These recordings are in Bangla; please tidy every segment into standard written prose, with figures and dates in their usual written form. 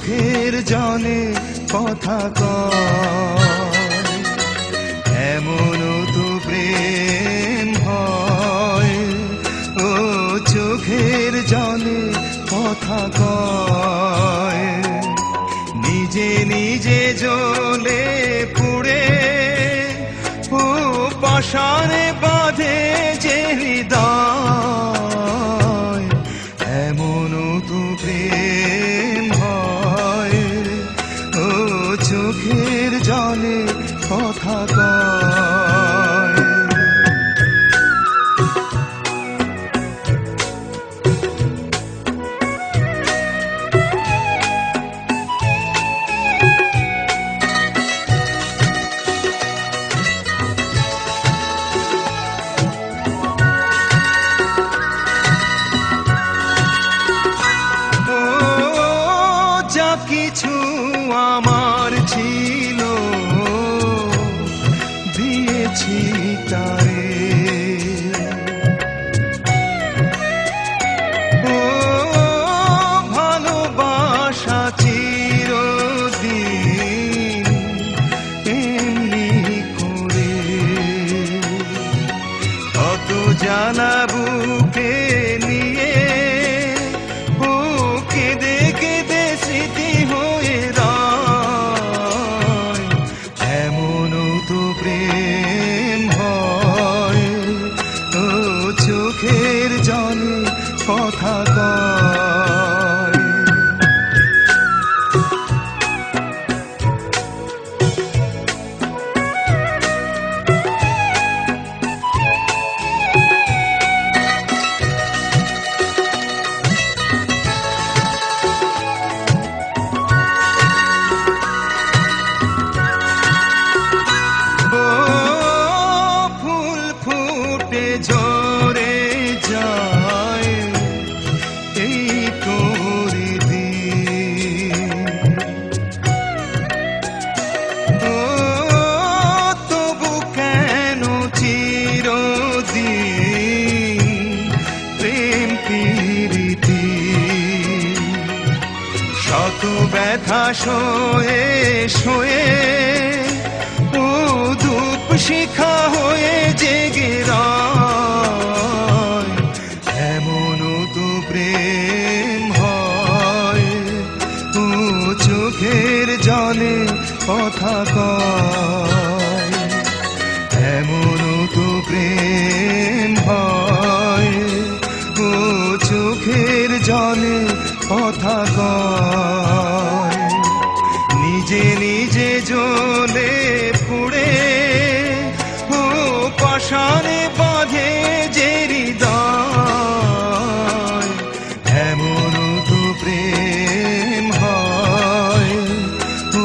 চোখের জলে কথা কয়, এমন তো প্রেম হয়। ও চোখের জলে কথা কয়, নিজে নিজে জ্বলে পুড়ে ও পাশানে বাঁধে যে হৃদয়, এমন তো প্রেম হয়। ও চোখের জলে কথা কয়। কিছু আমার ছিল দিয়েছি তারে, ও ভালোবাসা চিরদিন এমনি করে, কত জ্বালা বুকে নিয়ে ও কেঁদে কেঁদে স্মৃতি হয়ে রয়, এমন তো প্রেম হয়। ও চোখের জলে কথা কয়। ঝরে যায় এই তোরে দিন, ও তবু কেন চিরদিন প্রেম প্রীতি, শত ব্যথা সয়ে সয়ে ও ধূপ শিখা হয়ে জেগে রয়, এমন তো প্রেম হয়। ও চোখের জলে কথা কয়, এমন তো প্রেম হয়। ও চোখের জলে কথা কয়, নিজে নিজে জ্বলে পুড়ে ও পাশানে বাঁধে যে হৃদয়, এমন তো প্রেম হয়। ও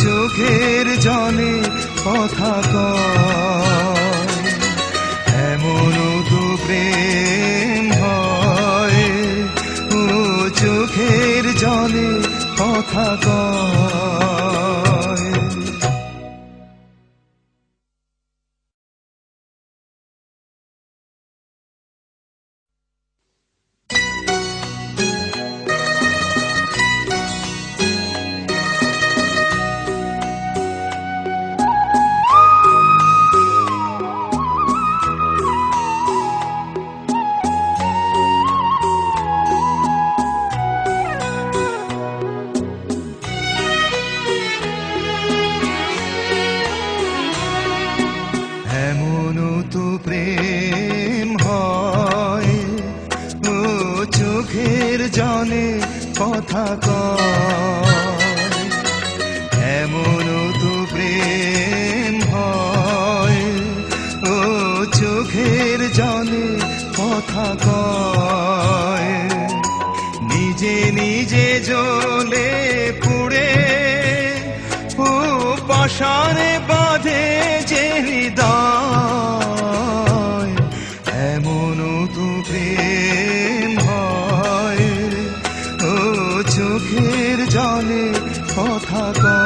চোখের জলে কথা কয়, এমন তো প্রেম হয়। ও চোখের জলে কথা কয়। এমন তো প্রেম হয়। ও চোখের জলে কথা কয়, এমন তো প্রেম হয়। ও চোখের জলে কথা কয়, নিজে নিজে জ্বলে পুড়ে ও পাশানে বাঁধে যে হৃদয়, এমন তো প্রেম হয়। ও চোখের জলে কথা কয়।